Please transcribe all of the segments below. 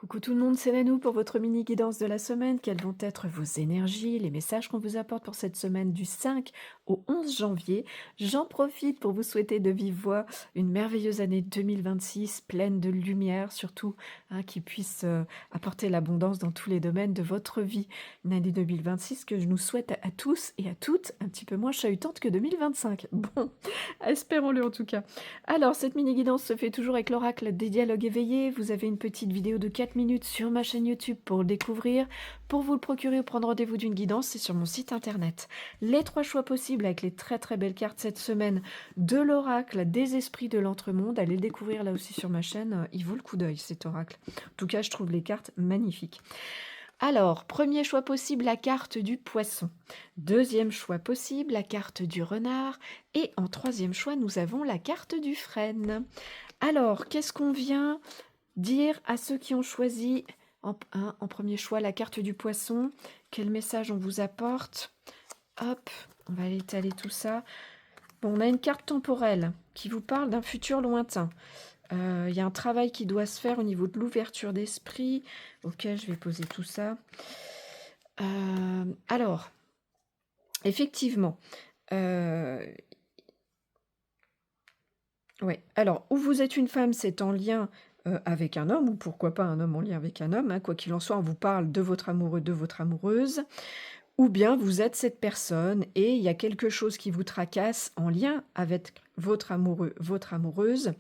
Coucou tout le monde, c'est Nanou pour votre mini guidance de la semaine. Quelles vont être vos énergies, les messages qu'on vous apporte pour cette semaine du 5 au 11 janvier. J'en profite pour vous souhaiter de vive voix une merveilleuse année 2026, pleine de lumière surtout, hein, qui puisse apporter l'abondance dans tous les domaines de votre vie. Une année 2026 que je nous souhaite à tous et à toutes, un petit peu moins chahutante que 2025. Bon, espérons-le en tout cas. Alors, cette mini-guidance se fait toujours avec l'oracle des dialogues éveillés. Vous avez une petite vidéo de 4 minutes sur ma chaîne YouTube pour le découvrir. Pour vous le procurer ou prendre rendez-vous d'une guidance, c'est sur mon site internet. Les 3 choix possibles avec les très très belles cartes cette semaine de l'oracle des esprits de l'entremonde. Allez le découvrir là aussi sur ma chaîne. Il vaut le coup d'œil cet oracle. En tout cas, je trouve les cartes magnifiques. Alors, premier choix possible, la carte du poisson. Deuxième choix possible, la carte du renard. Et en troisième choix, nous avons la carte du frêne. Alors, qu'est-ce qu'on vient dire à ceux qui ont choisi en premier choix la carte du poisson? Quel message on vous apporte? Hop, on va aller étaler tout ça. Bon, on a une carte temporelle qui vous parle d'un futur lointain. Il y a un travail qui doit se faire au niveau de l'ouverture d'esprit. Ok, je vais poser tout ça. Alors, effectivement, ouais. Alors, où vous êtes une femme, c'est en lien avec un homme, ou pourquoi pas un homme en lien avec un homme, hein, quoi qu'il en soit, on vous parle de votre amoureux, de votre amoureuse, ou bien vous êtes cette personne et il y a quelque chose qui vous tracasse en lien avec votre amoureux, votre amoureuse.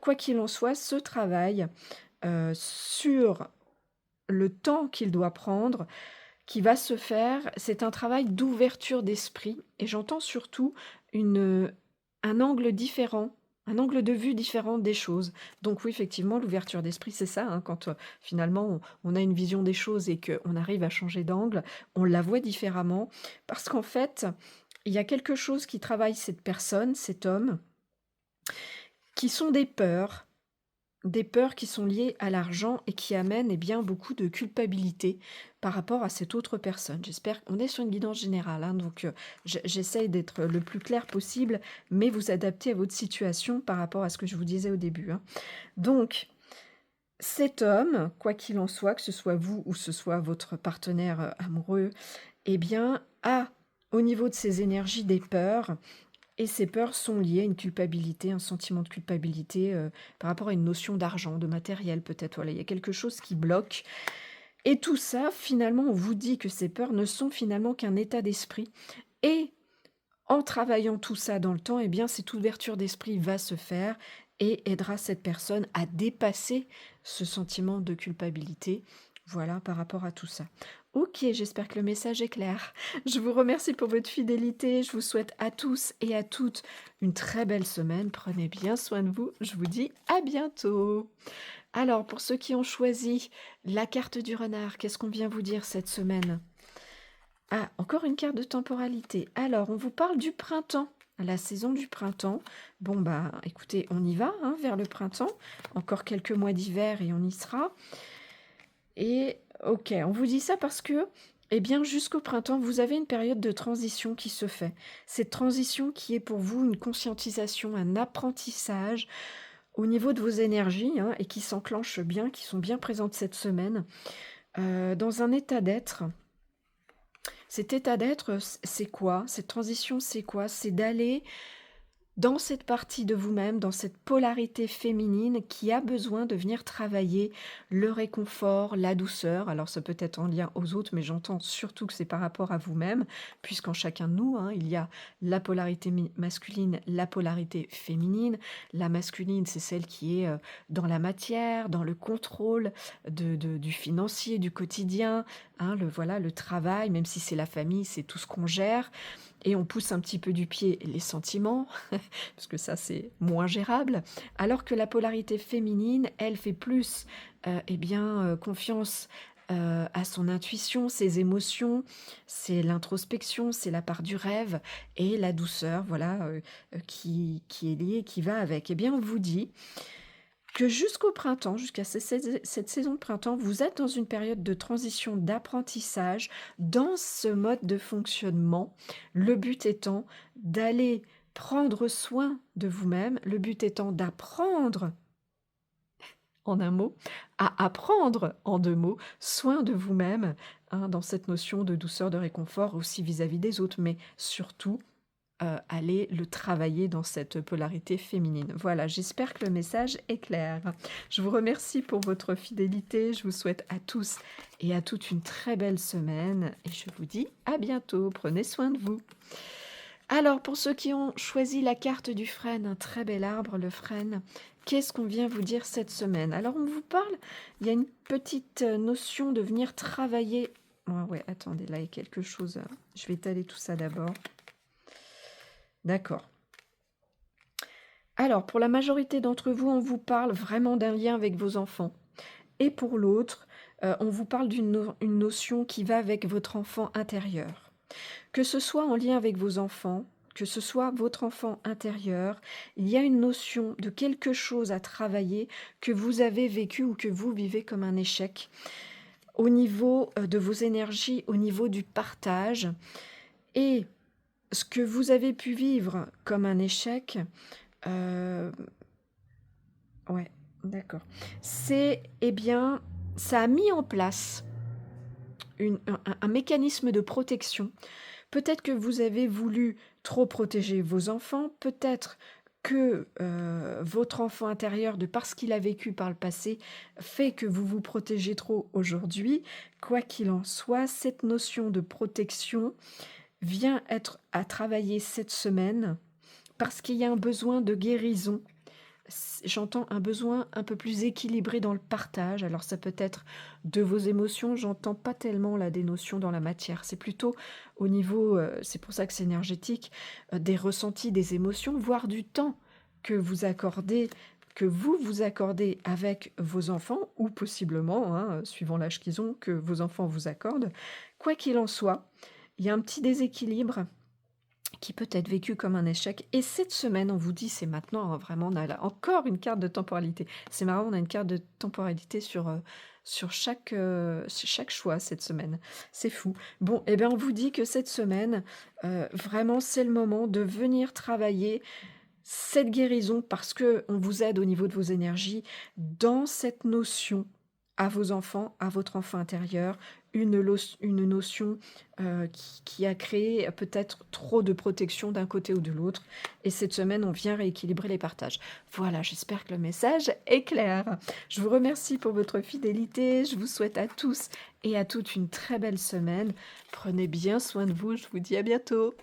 Quoi qu'il en soit, ce travail sur le temps qu'il doit prendre, qui va se faire, c'est un travail d'ouverture d'esprit et j'entends surtout un angle différent, un angle de vue différent des choses. Donc oui, effectivement, l'ouverture d'esprit, c'est ça, hein, quand finalement on a une vision des choses et qu'on arrive à changer d'angle, on la voit différemment parce qu'en fait, il y a quelque chose qui travaille cette personne, cet homme, qui sont des peurs qui sont liées à l'argent et qui amènent, eh bien, beaucoup de culpabilité par rapport à cette autre personne. J'espère qu'on est sur une guidance générale, hein, donc j'essaye d'être le plus clair possible, mais vous adapter à votre situation par rapport à ce que je vous disais au début, hein. Donc, cet homme, quoi qu'il en soit, que ce soit vous ou ce soit votre partenaire amoureux, eh bien, a au niveau de ses énergies des peurs et ces peurs sont liées à une culpabilité, un sentiment de culpabilité, par rapport à une notion d'argent, de matériel peut-être, voilà, il y a quelque chose qui bloque et tout ça, finalement, on vous dit que ces peurs ne sont finalement qu'un état d'esprit et en travaillant tout ça dans le temps, eh bien, cette ouverture d'esprit va se faire et aidera cette personne à dépasser ce sentiment de culpabilité. Voilà, par rapport à tout ça. Ok, j'espère que le message est clair. Je vous remercie pour votre fidélité. Je vous souhaite à tous et à toutes une très belle semaine. Prenez bien soin de vous. Je vous dis à bientôt. Alors, pour ceux qui ont choisi la carte du renard, qu'est-ce qu'on vient vous dire cette semaine? Ah, encore une carte de temporalité. Alors, on vous parle du printemps, la saison du printemps. Bon, bah, écoutez, on y va, hein, vers le printemps. Encore quelques mois d'hiver et on y sera. Et, ok, on vous dit ça parce que, eh bien, jusqu'au printemps, vous avez une période de transition qui se fait. Cette transition qui est pour vous une conscientisation, un apprentissage au niveau de vos énergies, hein, et qui s'enclenchent bien, qui sont bien présentes cette semaine, dans un état d'être. Cet état d'être, c'est quoi? Cette transition, c'est quoi? C'est d'aller dans cette partie de vous-même, dans cette polarité féminine qui a besoin de venir travailler le réconfort, la douceur. Alors ça peut être en lien aux autres, mais j'entends surtout que c'est par rapport à vous-même, puisqu'en chacun de nous, hein, il y a la polarité masculine, la polarité féminine. La masculine, c'est celle qui est dans la matière, dans le contrôle du financier, du quotidien, hein, voilà, le travail, même si c'est la famille, c'est tout ce qu'on gère. Et on pousse un petit peu du pied les sentiments, parce que ça c'est moins gérable, alors que la polarité féminine, elle fait plus eh bien, confiance à son intuition, ses émotions, c'est l'introspection, c'est la part du rêve et la douceur, voilà, qui est liée, qui va avec. Eh bien, on vous dit que jusqu'au printemps, jusqu'à cette saison de printemps, vous êtes dans une période de transition, d'apprentissage, dans ce mode de fonctionnement. Le but étant d'aller prendre soin de vous-même, le but étant d'apprendre en un mot, à apprendre en 2 mots, soin de vous-même, hein, dans cette notion de douceur, de réconfort aussi vis-à-vis des autres, mais surtout, aller le travailler dans cette polarité féminine. Voilà, j'espère que le message est clair. Je vous remercie pour votre fidélité, je vous souhaite à tous et à toutes une très belle semaine et je vous dis à bientôt. Prenez soin de vous. Alors, pour ceux qui ont choisi la carte du frêne, un très bel arbre, le frêne, qu'est-ce qu'on vient vous dire cette semaine? Alors, on vous parle, il y a une petite notion de venir travailler. Ouais, attendez, là, il y a quelque chose. Je vais étaler tout ça d'abord. D'accord. Alors, pour la majorité d'entre vous, on vous parle vraiment d'un lien avec vos enfants. Et pour l'autre, on vous parle une notion qui va avec votre enfant intérieur. Que ce soit en lien avec vos enfants, que ce soit votre enfant intérieur, il y a une notion de quelque chose à travailler que vous avez vécu ou que vous vivez comme un échec au niveau de vos énergies, au niveau du partage. Et ce que vous avez pu vivre comme un échec, ouais, d'accord. C'est, eh bien, ça a mis en place un mécanisme de protection. Peut-être que vous avez voulu trop protéger vos enfants, peut-être que votre enfant intérieur, de par ce qu'il a vécu par le passé, fait que vous vous protégez trop aujourd'hui. Quoi qu'il en soit, cette notion de protection vient être à travailler cette semaine parce qu'il y a un besoin de guérison. J'entends un besoin un peu plus équilibré dans le partage. Alors ça peut être de vos émotions, j'entends pas tellement là des notions dans la matière. C'est plutôt au niveau, c'est pour ça que c'est énergétique, des ressentis, des émotions, voire du temps que vous accordez, que vous accordez avec vos enfants, ou possiblement, hein, suivant l'âge qu'ils ont, que vos enfants vous accordent. Quoi qu'il en soit, il y a un petit déséquilibre qui peut être vécu comme un échec. Et cette semaine, on vous dit, c'est maintenant, hein, vraiment, on a là encore une carte de temporalité. C'est marrant, on a une carte de temporalité sur chaque choix cette semaine. C'est fou. Bon, eh bien, on vous dit que cette semaine, vraiment, c'est le moment de venir travailler cette guérison parce que on vous aide au niveau de vos énergies dans cette notion à vos enfants, à votre enfant intérieur, une notion qui a créé peut-être trop de protection d'un côté ou de l'autre. Et cette semaine, on vient rééquilibrer les partages. Voilà, j'espère que le message est clair. Je vous remercie pour votre fidélité. Je vous souhaite à tous et à toutes une très belle semaine. Prenez bien soin de vous. Je vous dis à bientôt.